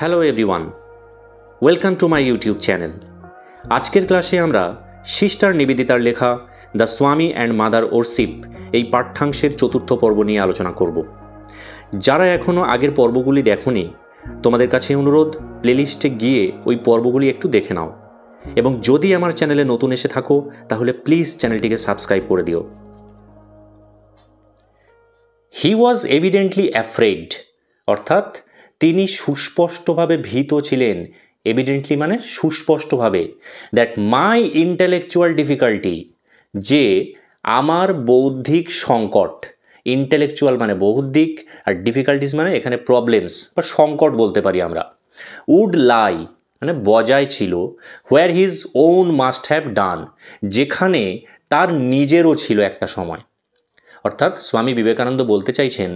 Hello everyone, welcome to my YouTube channel. আজকের ক্লাসে আমরা সিস্টার নিবেদিতার লেখা দ্য স্বামী অ্যান্ড মাদার ওরশিপ এই পাঠ্যাংশের চতুর্থ পর্ব নিয়ে আলোচনা করব। যারা এখনও আগের পর্বগুলি দেখোনি, তোমাদের কাছে অনুরোধ, প্লেলিস্টে গিয়ে ওই পর্বগুলি একটু দেখে নাও, এবং যদি আমার চ্যানেলে নতুন এসে থাকো তাহলে প্লিজ চ্যানেলটিকে সাবস্ক্রাইব করে দিও। হি ওয়াজ এভিডেন্টলি অ্যাফ্রেড, অর্থাৎ তিনি সুস্পষ্টভাবে ভীত ছিলেন। এভিডেন্টলি মানে সুস্পষ্টভাবে, দ্যাট মাই ইন্টেলেকচুয়াল ডিফিকাল্টি, যে আমার বৌদ্ধিক সংকট। ইন্টেলেকচুয়াল মানে বৌদ্ধিক, আর ডিফিকাল্টিস মানে এখানে প্রবলেমস বা সংকট বলতে পারি আমরা। উড লাই মানে বজায় ছিল, where his own must have done, যেখানে তার নিজেরও ছিল একটা সময়। অর্থাৎ স্বামী বিবেকানন্দ বলতে চাইছেন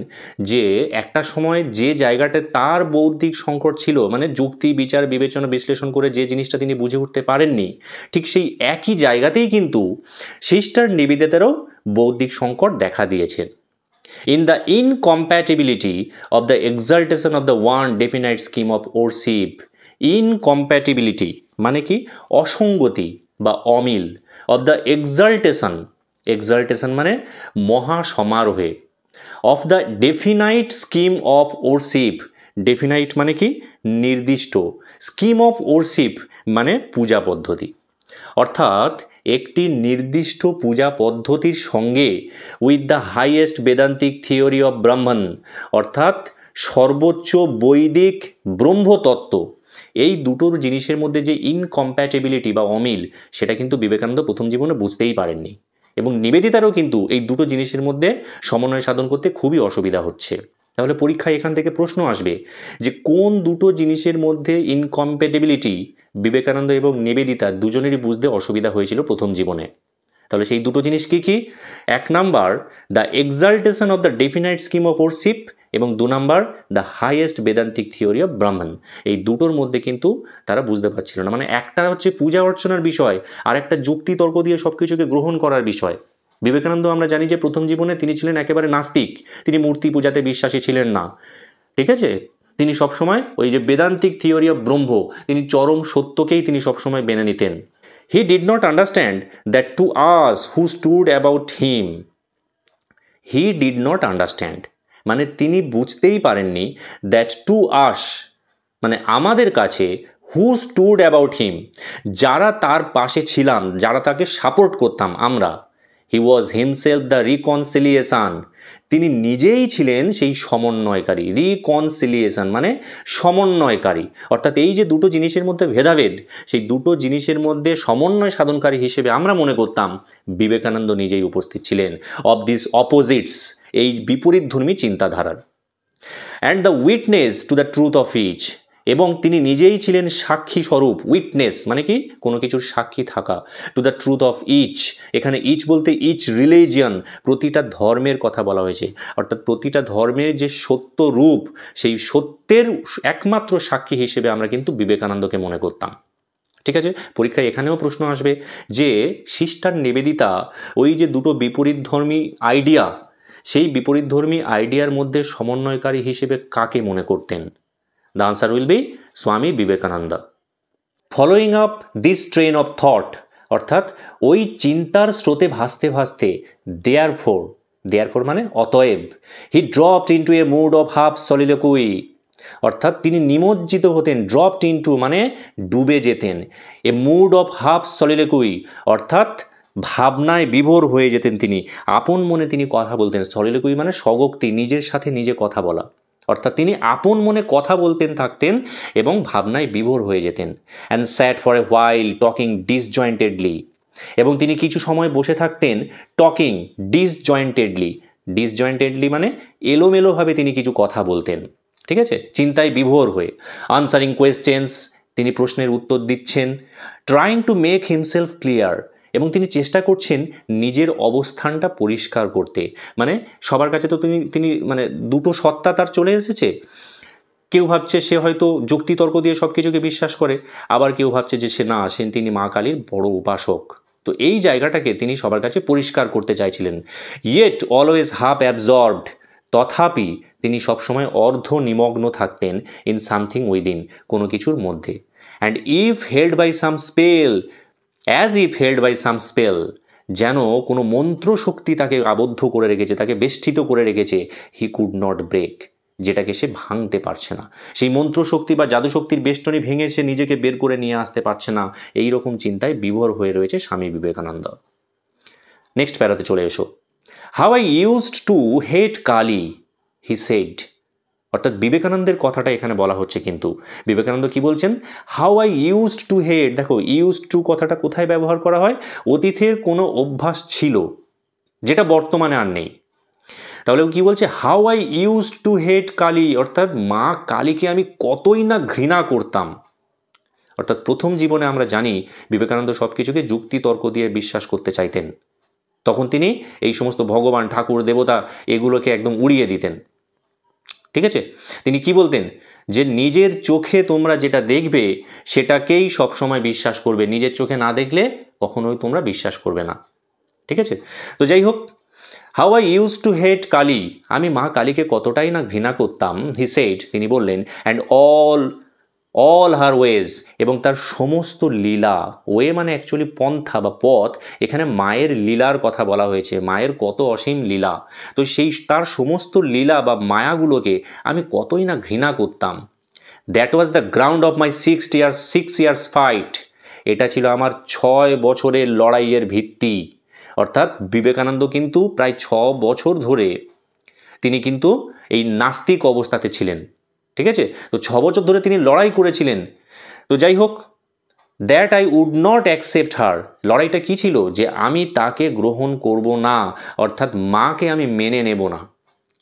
যে একটা সময় যে জায়গাতে তার বৌদ্ধিক সংকট ছিল, মানে যুক্তি বিচার বিবেচনা বিশ্লেষণ করে যে জিনিসটা তিনি বুঝে উঠতে পারেননি, ঠিক সেই একই জায়গাতেই কিন্তু সিস্টার নিবেদিতারও বৌদ্ধিক সংকট দেখা দিয়েছে। In the incompatibility of the exaltation of the one definite scheme of worship. Incompatibility মানে কি? অসঙ্গতি বা অমিল। অফ দ্য এক্সাল্টেশন, এক্সাল্টেশন মানে মহা সমারোহে। Of the definite scheme of worship, definite মানে কি? নির্দিষ্ট। স্কিম অফ ওরশিপ মানে পূজা পদ্ধতি। অর্থাৎ একটি নির্দিষ্ট পূজা পদ্ধতির সঙ্গে with the highest Vedantic theory of ব্রাহ্মণ, অর্থাৎ সর্বোচ্চ বৈদিক ব্রহ্মতত্ত্ব, এই দুটোর জিনিসের মধ্যে যে ইনকম্প্যাটেবিলিটি বা অমিল, সেটা কিন্তু বিবেকানন্দ প্রথম জীবনে বুঝতেই পারেননি, এবং নিবেদিতারও কিন্তু এই দুটো জিনিসের মধ্যে সমন্বয় সাধন করতে খুবই অসুবিধা হচ্ছে। তাহলে পরীক্ষায় এখান থেকে প্রশ্ন আসবে যে কোন দুটো জিনিসের মধ্যে ইনকম্প্যাটেবিলিটি বিবেকানন্দ এবং নিবেদিতা দুজনেরই বুঝতে অসুবিধা হয়েছিল প্রথম জীবনে। তাহলে সেই দুটো জিনিস কি কি? এক number the exaltation of the definite scheme of worship, এবং দু number the highest Vedantic theory of Brahman. এই দুটোর মধ্যে কিন্তু তারা বুঝতে পারছিল না। মানে একটা হচ্ছে পূজা অর্চনার বিষয়, আর একটা যুক্তি তর্ক দিয়ে সব কিছুকে গ্রহণ করার বিষয়। বিবেকানন্দ আমরা জানি যে প্রথম জীবনে তিনি ছিলেন একেবারে নাস্তিক, তিনি মূর্তি পূজাতে বিশ্বাসী ছিলেন না, ঠিক আছে? তিনি সবসময় ওই যে বেদান্তিক থিওরি অফ ব্রহ্ম, তিনি চরম সত্যকেই তিনি সবসময় মেনে নিতেন। He did not understand that to us who stood about him, he did not understand মানে তিনি বুঝতেই পারেননি, দ্যাট টু আস মানে আমাদের কাছে, হু স্টুড অ্যাবাউট হিম যারা তার পাশে ছিলাম, যারা তাকে সাপোর্ট করতাম আমরা, হি ওয়াজ হিমসেলফ দ্য রিকনসিলিয়েশন, তিনি নিজেই ছিলেন সেই সমন্বয়কারী। রিকনসিলিয়েশন মানে সমন্বয়কারী, অর্থাৎ এই যে দুটো জিনিসের মধ্যে ভেদাভেদ, সেই দুটো জিনিসের মধ্যে সমন্বয় সাধনকারী হিসেবে আমরা মনে করতাম বিবেকানন্দ নিজেই উপস্থিত ছিলেন। অফ দিস অপোজিটস, এই বিপরীতধর্মী চিন্তাধারার। And the witness to the truth of each, এবং তিনি নিজেই ছিলেন সাক্ষী স্বরূপ। উইটনেস মানে কি? কোনো কিছুর সাক্ষী থাকা। To the truth of each, এখানে ইচ বলতে ইচ রিলিজিয়ন, প্রতিটা ধর্মের কথা বলা হয়েছে। অর্থাৎ প্রতিটা ধর্মের যে সত্য রূপ, সেই সত্যের একমাত্র সাক্ষী হিসেবে আমরা কিন্তু বিবেকানন্দকে মনে করতাম। ঠিক আছে? পরীক্ষায় এখানেও প্রশ্ন আসবে যে সিস্টার নিবেদিতা ওই যে দুটো বিপরীতধর্মী আইডিয়া, সেই বিপরীতধর্মী আইডিয়ার মধ্যে সমন্বয়কারী হিসেবে কাকে মনে করতেন? The answer will be Swami Vivekananda. Following up this train of thought, অর্থাৎ ওই চিন্তার স্রোতে ভাসতে ভাসতে, দেয়ারফোর, দেয়ারফোর মানে অতএব, he dropped into a mood of half soliloquy, অর্থাৎ তিনি নিমজ্জিত হতেন। ড্রপড ইন্টু মানে ডুবে যেতেন। A mood of half soliloquy অর্থাৎ ভাবনায় বিভোর হয়ে যেতেন তিনি, আপন মনে তিনি কথা বলতেন। সলিলোকুই মানে স্বগোক্তি, নিজের সাথে নিজে কথা বলা, অর্থাৎ তিনি আপন মনে কথা বলতেন থাকতেন এবং ভাবনায় বিভোর হয়ে যেতেন। And sat for a while talking disjointedly, এবং তিনি কিছু সময় বসে থাকতেন টকিং ডিসজয়েন্টেডলি। ডিসজয়েন্টেডলি মানে এলোমেলোভাবে তিনি কিছু কথা বলতেন, ঠিক আছে, চিন্তায় বিভোর হয়ে। আনসারিং কোয়েশ্চেন্স, তিনি প্রশ্নের উত্তর দিচ্ছেন। Trying to make himself clear, এবং তিনি চেষ্টা করছেন নিজের অবস্থানটা পরিষ্কার করতে। মানে সবার কাছে তো তিনি মানে দুটো সত্তা তার চলে এসেছে। কেউ ভাবছে সে হয়তো যুক্তিতর্ক দিয়ে সব কিছুকে বিশ্বাস করে, আবার কেউ ভাবছে যে সে না, তিনি মা কালীর বড় উপাসক। তো এই জায়গাটাকে তিনি সবার কাছে পরিষ্কার করতে চাইছিলেন। ইয়েট অলওয়েজ হাফ অ্যাবজর্বড, তথাপি তিনি সবসময় অর্ধ নিমগ্ন থাকতেন ইন সামথিং উইদিন, কোনো কিছুর মধ্যে। And if held by some spell, as if held by some spell, যেন কোনো মন্ত্রশক্তি তাকে আবদ্ধ করে রেখেছে, তাকে বেষ্টিত করে রেখেছে, হি কুড নট ব্রেক, যেটাকে সে ভাঙতে পারছে না। সেই মন্ত্রশক্তি বা জাদুশক্তির বেষ্টনী ভেঙে সে নিজেকে বের করে নিয়ে আসতে পারছে না, এই রকম চিন্তায় বিভোর হয়ে রয়েছে স্বামী বিবেকানন্দ। নেক্সট প্যারাতে চলে এসো। How I used to hate Kali, he said. অর্থাৎ বিবেকানন্দের কথাটা এখানে বলা হচ্ছে, কিন্তু বিবেকানন্দ কি বলছেন? হাউ আই ইউজড টু হেট। দেখো, ইউজড টু কথাটা কোথায় ব্যবহার করা হয়? অতীতের কোনো অভ্যাস ছিল যেটা বর্তমানে আর নেই। তাহলে কি বলছে? হাউ আই ইউজড টু হেট কালী, অর্থাৎ মা কালীকে আমি কতই না ঘৃণা করতাম। অর্থাৎ প্রথম জীবনে আমরা জানি বিবেকানন্দ সব কিছুকে যুক্তি তর্ক দিয়ে বিশ্বাস করতে চাইতেন। তখন তিনি এই সমস্ত ভগবান, ঠাকুর, দেবতা এগুলোকে একদম উড়িয়ে দিতেন। ঠিক আছে? তিনি কি বলতেন? যে নিজের চোখে তোমরা যেটা দেখবে সেটাকেই সবসময় বিশ্বাস করবে, নিজের চোখে না দেখলে কখনোই তোমরা বিশ্বাস করবে না। ঠিক আছে? তো যাই হোক, হাউ আই ইউজ টু হেট কালী, আমি মা কালীকে কতটাই না ঘৃণা করতাম। হি সেড, তিনি বললেন, অ্যান্ড অল হার ওয়েজ, এবং তার সমস্ত লীলা। ওয়ে মানে অ্যাকচুয়ালি পন্থা বা পথ, এখানে মায়ের লীলার কথা বলা হয়েছে, মায়ের কত অসীম লীলা। তো সেই তার সমস্ত লীলা বা মায়াগুলোকে আমি কতই না ঘৃণা করতাম। That was the ground of my 6 years fight, এটা ছিল আমার 6 বছরের লড়াইয়ের ভিত্তি। অর্থাৎ বিবেকানন্দ কিন্তু প্রায় 6 বছর ধরে তিনি কিন্তু এই নাস্তিক অবস্থাতে ছিলেন। ঠিক আছে? তো 6 বছর ধরে তিনি লড়াই করেছিলেন। তো যাই হোক, that I would not accept her, লড়াইটা কি ছিল? যে আমি তাকে গ্রহণ করব না, অর্থাৎ মাকে আমি মেনে নেব না।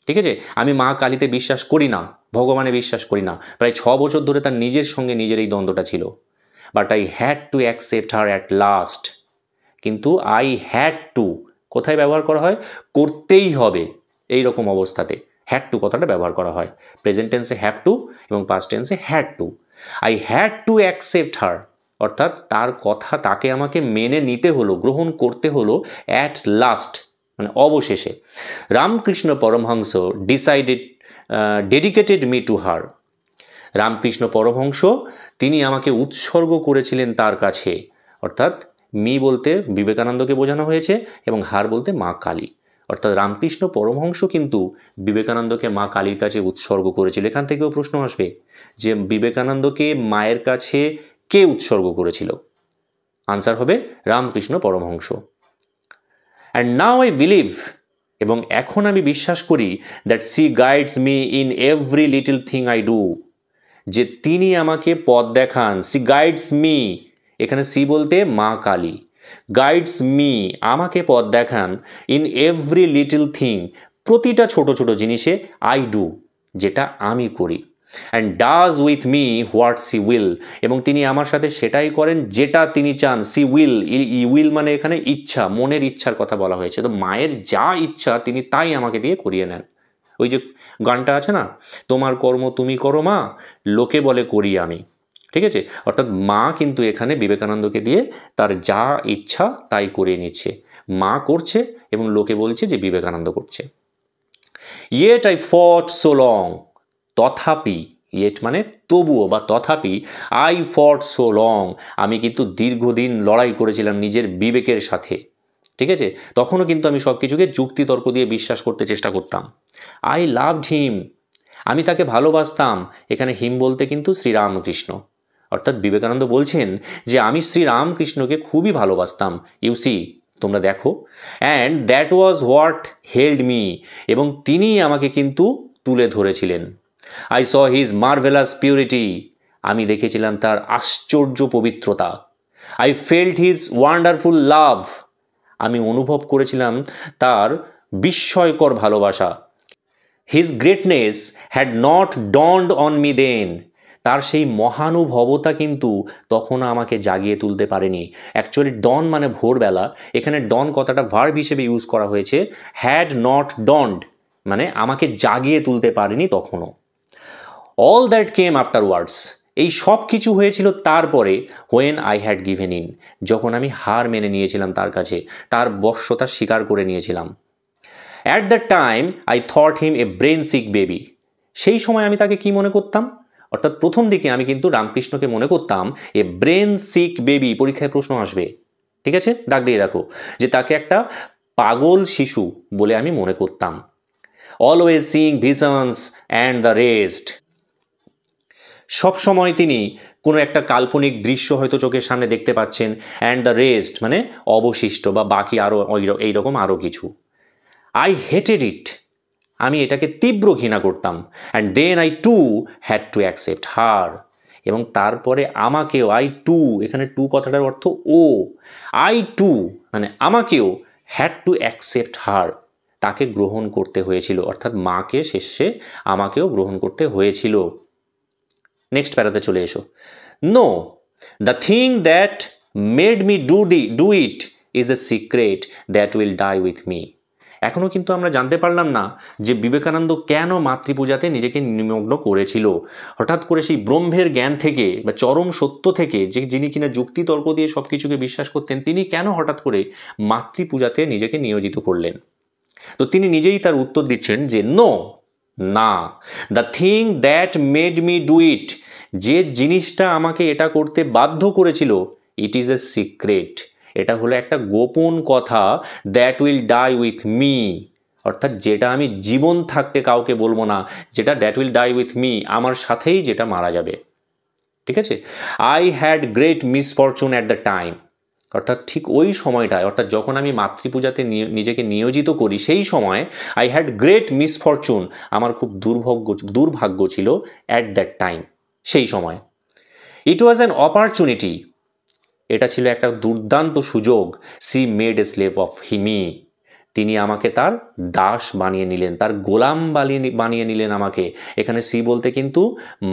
ঠিক আছে? আমি মা কালীতে বিশ্বাস করি না, ভগবানে বিশ্বাস করি না। প্রায় 6 বছর ধরে তার নিজের সঙ্গে নিজের এই দ্বন্দ্বটা ছিল। But I had to accept her at last, কিন্তু আই হ্যাড টু কোথায় ব্যবহার করা হয়? করতেই হবে, এই রকম অবস্থাতে হ্যাড টু কথাটা ব্যবহার করা হয়। প্রেজেন্ট টেন্সে হ্যাভ টু এবং পাস্ট টেন্সে had to. I had to accept her, অর্থাৎ তার কথা তাকে আমাকে মেনে নিতে হলো, গ্রহণ করতে হলো। অ্যাট লাস্ট মানে অবশেষে। Ramakrishna Paramahamsa dedicated me to her, Ramakrishna Paramahamsa তিনি আমাকে উৎসর্গ করেছিলেন তার কাছে। অর্থাৎ মি বলতে বিবেকানন্দকে বোঝানো হয়েছে এবং হার বলতে মা কালী। অর্থাৎ রামকৃষ্ণ পরমহংস কিন্তু বিবেকানন্দকে মা কালীর কাছে উৎসর্গ করেছিল। এখান থেকেও প্রশ্ন আসবে যে বিবেকানন্দকে মায়ের কাছে কে উৎসর্গ করেছিল? আনসার হবে Ramakrishna Paramahamsa. And now I believe, এবং এখন আমি বিশ্বাস করি, that she guides me in every little thing I do, যে তিনি আমাকে পথ দেখান। সি গাইডস মি, এখানে সি বলতে মা কালী, গাইডস মি আমাকে পথ দেখান, ইন এভরি লিটল থিং প্রতিটা ছোট ছোট জিনিসে, আই ডু যেটা আমি করি, and does with me what she will, এবং তিনি আমার সাথে সেটাই করেন যেটা তিনি চান। সি উইল, উইল মানে এখানে ইচ্ছা, মনের ইচ্ছার কথা বলা হয়েছে। তো মায়ের যা ইচ্ছা তিনি তাই আমাকে দিয়ে করিয়ে নেন। ওই যে গানটা আছে না, তোমার কর্ম তুমি করো মা, লোকে বলে করি আমি। ঠিক আছে? অর্থাৎ মা কিন্তু এখানে বিবেকানন্দকে দিয়ে তার যা ইচ্ছা তাই করিয়ে নিচ্ছে। মা করছে এবং লোকে বলছে যে বিবেকানন্দ করছে। ইয়েট আই ফট সো লং, তথাপি, ইয়েট মানে তবুও বা তথাপি, আই ফট সো লং আমি কিন্তু দীর্ঘদিন লড়াই করেছিলাম নিজের বিবেকের সাথে। ঠিক আছে? তখনও কিন্তু আমি সব কিছুকে যুক্তিতর্ক দিয়ে বিশ্বাস করতে চেষ্টা করতাম। আই লাভড হিম, আমি তাকে ভালোবাসতাম। এখানে হিম বলতে কিন্তু শ্রীরামকৃষ্ণ। অর্থাৎ বিবেকানন্দ বলছেন যে আমি শ্রীরামকৃষ্ণকে খুবই ভালোবাসতাম। ইউ সি, তোমরা দেখো, and that was what held me, এবং তিনি আমাকে কিন্তু তুলে ধরেছিলেন। I saw his marvellous purity, আমি দেখেছিলাম তার আশ্চর্য পবিত্রতা। I felt his wonderful love, আমি অনুভব করেছিলাম তার বিস্ময়কর ভালোবাসা। His greatness had not dawned on me then, তার সেই মহানুভবতা কিন্তু তখনও আমাকে জাগিয়ে তুলতে পারেনি। অ্যাকচুয়ালি ডন মানে ভোরবেলা, এখানে ডন কথাটা ভার্ব হিসেবে ইউজ করা হয়েছে। হ্যাড নট ডনড মানে আমাকে জাগিয়ে তুলতে পারেনি তখনও। অল দ্যাট কেম আফটারওয়ার্ডস, এই সব কিছু হয়েছিল তারপরে। When I had given in, যখন আমি হার মেনে নিয়েছিলাম তার কাছে, তার বশ্যতা স্বীকার করে নিয়েছিলাম। At that time I thought him a brain sick baby, সেই সময় আমি তাকে কি মনে করতাম? অর্থাৎ প্রথম দিকে আমি কিন্তু রামকৃষ্ণকে মনে করতাম এ ব্রেন সিক বেবি, পরীক্ষায় প্রশ্ন আসবে, ঠিক আছে, দাগ দিয়ে রাখো, যে তাকে একটা পাগল শিশু বলে আমি মনে করতাম। Always seeing visions and the rest, সবসময় তিনি কোনো একটা কাল্পনিক দৃশ্য হয়তো চোখের সামনে দেখতে পাচ্ছেন, অ্যান্ড দ্য রেস্ট মানে অবশিষ্ট বা বাকি আরও এইরকম আরও কিছু। আই হেটেড ইট, আমি এটাকে তীব্র ঘৃণা করতাম। And then I too had to accept her, এবং তারপরে আমাকেও, আই টু, এখানে টু কথাটার অর্থ ও, আই টু মানে আমাকেও, হ্যাড টু অ্যাকসেপ্ট হার, তাকে গ্রহণ করতে হয়েছিল, অর্থাৎ মাকে শেষে আমাকেও গ্রহণ করতে হয়েছিল। নেক্সট প্যারাতে চলে এসো। No, the thing that made me do it is a secret that will die with me. এখনও কিন্তু আমরা জানতে পারলাম না যে বিবেকানন্দ কেন মাতৃপূজাতে নিজেকে নিমগ্ন করেছিল। হঠাৎ করে সেই ব্রহ্মের জ্ঞান থেকে বা চরম সত্য থেকে, যে যিনি কিনা যুক্তি তর্ক দিয়ে সব কিছুকে বিশ্বাস করতেন, তিনি কেন হঠাৎ করে মাতৃপূজাতে নিজেকে নিয়োজিত করলেন? তো তিনি নিজেই তার উত্তর দিচ্ছেন যে নো, না, the thing that made me do ইট, যে জিনিসটা আমাকে এটা করতে বাধ্য করেছিল, ইট ইজ এ সিক্রেট, এটা হলো একটা গোপন কথা, that will die with me, অর্থাৎ যেটা আমি জীবন থাকতে কাউকে বলবো না, যেটা that will die with me, আমার সাথেই যেটা মারা যাবে, ঠিক আছে। I had great misfortune at the time, অর্থাৎ ঠিক ওই সময়টায়, অর্থাৎ যখন আমি মাতৃপূজাতে নিজেকে নিয়োজিত করি, সেই সময় আই হ্যাড গ্রেট মিসফরচুন, আমার খুব দুর্ভাগ্য ছিল, অ্যাট দ্যাট টাইম, সেই সময়। ইট ওয়াজ অ্যান অপরচুনিটি, এটা ছিল একটা দুর্দান্ত সুযোগ। She made a slave of him, তিনি আমাকে তার দাস বানিয়ে নিলেন, তার গোলাম বানিয়ে নিলেন আমাকে। এখানে সি বলতে কিন্তু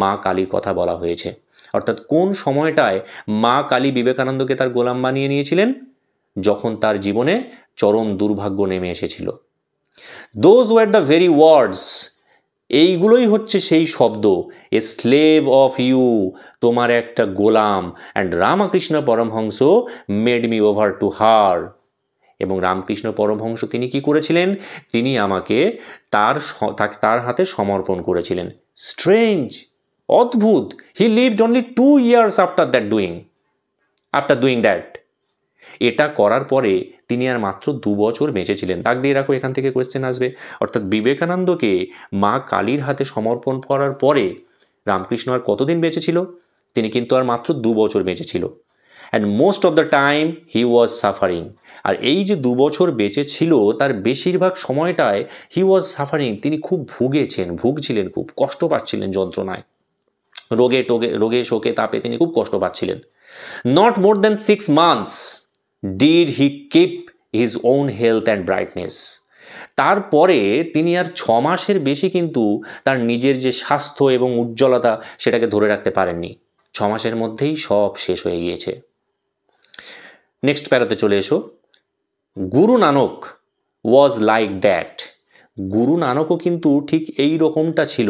মা কালীর কথা বলা হয়েছে। অর্থাৎ কোন সময়টায় মা কালী বিবেকানন্দকে তার গোলাম বানিয়ে নিয়েছিলেন? যখন তার জীবনে চরম দুর্ভাগ্য নেমে এসেছিল। দোজ ওয়ার দ্য ভেরি ওয়ার্ডস, এইগুলোই হচ্ছে সেই শব্দ, এ স্লেভ অফ ইউ, তোমার একটা গোলাম, and Ramakrishna Paramahamsa made me over to her, এবং রামকৃষ্ণ পরমহংস তিনি কি করেছিলেন? তিনি আমাকে তার হাতে সমর্পণ করেছিলেন। স্ট্রেঞ্জ, অদ্ভুত, he lived only 2 years after doing that, এটা করার পরে তিনি আর মাত্র 2 বছর বেঁচেছিলেন। দাগ দিয়ে রাখো, এখান থেকে কোয়েশ্চেন আসবে। অর্থাৎ বিবেকানন্দকে মা কালীর হাতে সমর্পণ করার পরে রামকৃষ্ণ আর কতদিন বেঁচেছিল? তিনি কিন্তু আর মাত্র 2 বছর বেঁচেছিল। And most of the time he was suffering, আর এই যে 2 বছর বেঁচে ছিল তার বেশিরভাগ সময়টায় হি ওয়াজ সাফারিং, তিনি খুব ভুগছিলেন, খুব কষ্ট পাচ্ছিলেন যন্ত্রণায়, রোগে শোকে তাপে তিনি খুব কষ্ট পাচ্ছিলেন। Not more than 6 months did he keep his own health and brightness, তারপরে তিনি আর 6 মাসের বেশি কিন্তু তার নিজের যে স্বাস্থ্য এবং উজ্জ্বলতা সেটাকে ধরে রাখতে পারেননি। 6 মাসের মধ্যেই সব শেষ হয়ে গিয়েছে। নেক্সট প্যারাতে চলে এসো। Guru Nanak was like that, গুরু নানকও কিন্তু ঠিক এই রকমটা ছিল।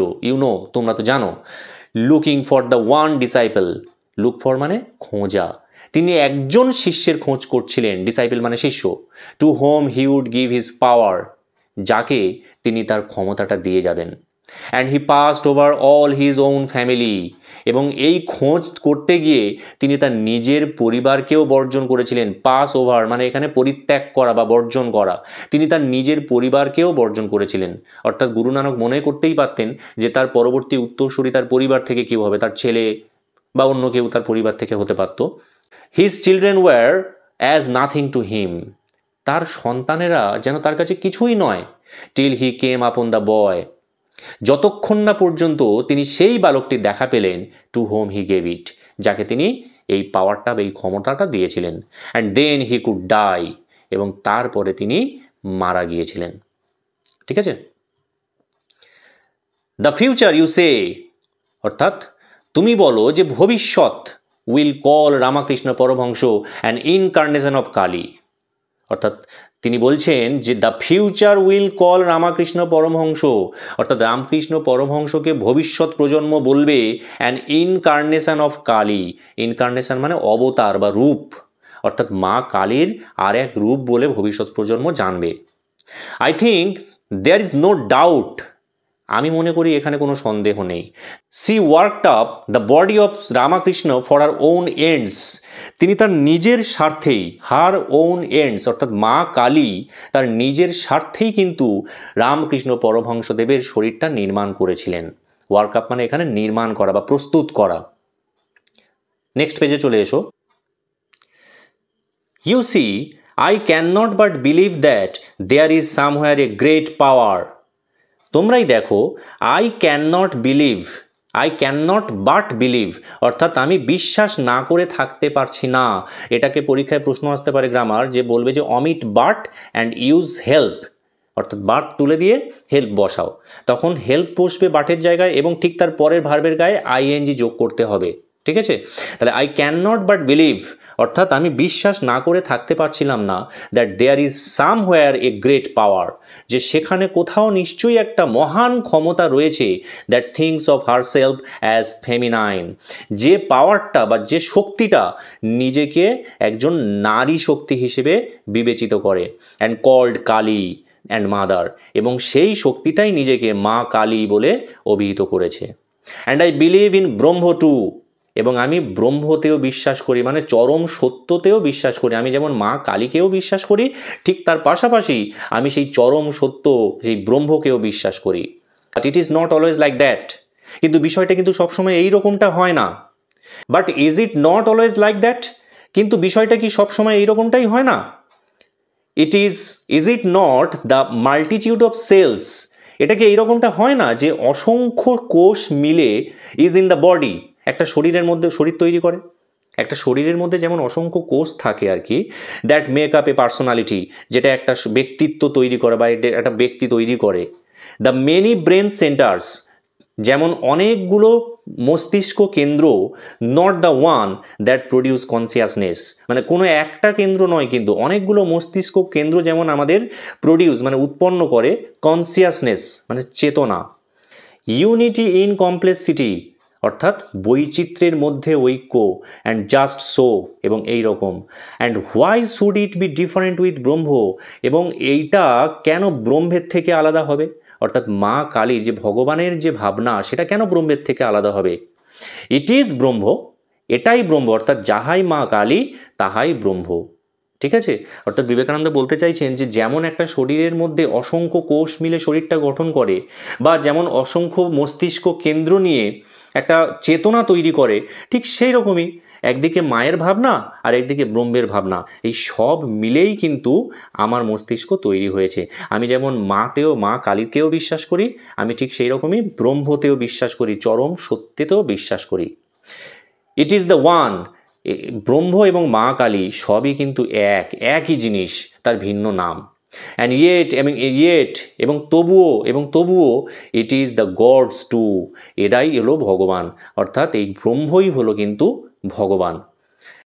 তোমরা তো জানো, looking for the one disciple, look for মানে খোঁজা, তিনি একজন শিষ্যের খোঁজ করছিলেন, ডিসাইপল মানে শিষ্য, to whom he would give his power, যাকে তিনি তার ক্ষমতাটা দিয়ে যাবেন। And he passed over all his own family, এবং এই খোঁজ করতে গিয়ে তিনি তার নিজের পরিবারকেও বর্জন করেছিলেন। পাস ওভার মানে এখানে পরিত্যাগ করা বা বর্জন করা, তিনি তার নিজের পরিবারকেও বর্জন করেছিলেন। অর্থাৎ গুরু নানক মনে করতেই পারতেন যে তার পরবর্তী উত্তরসূরি তার পরিবার থেকে কেউ হবে, তার ছেলে বা অন্য কেউ তার পরিবার থেকে হতে পারত। His children were as nothing to him, তার সন্তানেরা যেন তার কাছে কিছুই নয়। Till he came upon the boy, যতক্ষণ না পর্যন্ত তিনি সেই বালকটির দেখা পেলেন, to whom he gave it, যাকে তিনি এই পাওয়ারটা বা এই ক্ষমতাটা দিয়েছিলেন। And then he could die, এবং তারপরে তিনি মারা গিয়েছিলেন। ঠিক আছে। দ্য ফিউচার ইউ সে, অর্থাৎ তুমি বলো যে ভবিষ্যৎ, will call Ramakrishna Paramahamsa an incarnation of Kali, অর্থাৎ তিনি বলছেন যে the future will call Ramakrishna Paramahamsa, অর্থাৎ রামকৃষ্ণ পরমহংসকে ভবিষ্যৎ প্রজন্ম বলবে an incarnation of Kali, incarnation মানে অবতার বা রূপ, অর্থাৎ মা কালীর আর এক রূপ বলে ভবিষ্যৎ প্রজন্ম জানবে। I think there is no doubt, আমি মনে করি এখানে কোনো সন্দেহ নেই। She worked up the body of Ramakrishna for her own ends, তিনি তার নিজের স্বার্থেই, হার ওন এন্ডস অর্থাৎ মা কালী তার নিজের স্বার্থেই কিন্তু রামকৃষ্ণ পরমহংসদেবের শরীরটা নির্মাণ করেছিলেন। ওয়ার্ক আপ মানে এখানে নির্মাণ করা বা প্রস্তুত করা। নেক্সট পেজে চলে এসো। You see I cannot but believe that there is somewhere a great power. তোমরাই দেখো, I cannot believe, I cannot but believe অর্থাৎ আমি বিশ্বাস না করে থাকতে পারছি না। এটাকে পরীক্ষায় প্রশ্ন আসতে পারে গ্রামার, যে বলবে যে omit but and use help, অর্থাৎ বাট তুলে দিয়ে হেল্প বসাও, তখন হেল্প বসবে বাটের জায়গায় এবং ঠিক তার পরের ভার্বের গায়ে আইএনজি যোগ করতে হবে। ঠিক আছে, তাহলে I cannot but believe অর্থাৎ আমি বিশ্বাস না করে থাকতে পারছিলাম না that there is somewhere a great power, যে সেখানে কোথাও নিশ্চয়ই একটা মহান ক্ষমতা রয়েছে, that thinks of herself as feminine, যে পাওয়ারটা বা যে শক্তিটা নিজেকে একজন নারী শক্তি হিসেবে বিবেচিত করে, and called Kali and mother, এবং সেই শক্তিটাই নিজেকে মা কালী বলে অভিহিত করেছে। And I believe in Brahman too, এবং আমি ব্রহ্মতেও বিশ্বাস করি, মানে চরম সত্যতেও বিশ্বাস করি। আমি যেমন মা কালীকেও বিশ্বাস করি, ঠিক তার পাশাপাশি আমি সেই চরম সত্য, সেই ব্রহ্মকেও বিশ্বাস করি। But it is not always like that, কিন্তু বিষয়টা কিন্তু সবসময় এইরকমটা হয় না। But is it not always like that, কিন্তু বিষয়টা কি সবসময় এইরকমটাই হয় না? Is it not the multitude of cells, এটা কি এইরকমটা হয় না যে অসংখ্য কোষ মিলে ইজ ইন দ্য বডি, একটা শরীরের মধ্যে শরীর তৈরি করে, একটা শরীরের মধ্যে যেমন অসংখ্য কোষ থাকে আর কি, that make up A personality, যেটা একটা ব্যক্তিত্ব তৈরি করে বা একটা ব্যক্তি তৈরি করে। দ্য মেনি ব্রেন সেন্টার্স, যেমন অনেকগুলো মস্তিষ্ক কেন্দ্র, not the one that produce consciousness, মানে কোনো একটা কেন্দ্র নয় কিন্তু অনেকগুলো মস্তিষ্ক কেন্দ্র যেমন আমাদের প্রডিউস মানে উৎপন্ন করে কনসিয়াসনেস মানে চেতনা। ইউনিটি ইন কমপ্লেক্সিটি অর্থাৎ বৈচিত্র্যের মধ্যে ঐক্য, অ্যান্ড জাস্ট সো এবং এই রকম। And why should it be different with ব্রহ্ম, এবং এইটা কেন ব্রহ্মের থেকে আলাদা হবে, অর্থাৎ মা কালীর যে ভগবানের যে ভাবনা সেটা কেন ব্রহ্মের থেকে আলাদা হবে? ইট ইজ ব্রহ্ম, এটাই ব্রহ্ম, অর্থাৎ যাহাই মা কালী তাহাই ব্রহ্ম। ঠিক আছে, অর্থাৎ বিবেকানন্দ বলতে চাইছেন যে যেমন একটা শরীরের মধ্যে অসংখ্য কোষ মিলে শরীরটা গঠন করে, বা যেমন অসংখ্য মস্তিষ্ক কেন্দ্র নিয়ে একটা চেতনা তৈরি করে, ঠিক সেই রকমই একদিকে মায়ের ভাবনা আর একদিকে ব্রহ্মের ভাবনা, এই সব মিলেই কিন্তু আমার মস্তিষ্ক তৈরি হয়েছে। আমি যেমন মাতেও, মা কালীকেও বিশ্বাস করি, আমি ঠিক সেই রকমই ব্রহ্মতেও বিশ্বাস করি, চরম সত্যেতেও বিশ্বাস করি। ইট ইজ দ্য ওয়ান, ব্রহ্ম এবং মা কালী সবই কিন্তু একই জিনিস, তার ভিন্ন নাম। অ্যান্ড ইয়েট এবং তবুও it is the gods too, এটাই হলো ভগবান, অর্থাৎ এই ব্রহ্মই হলো কিন্তু ভগবান।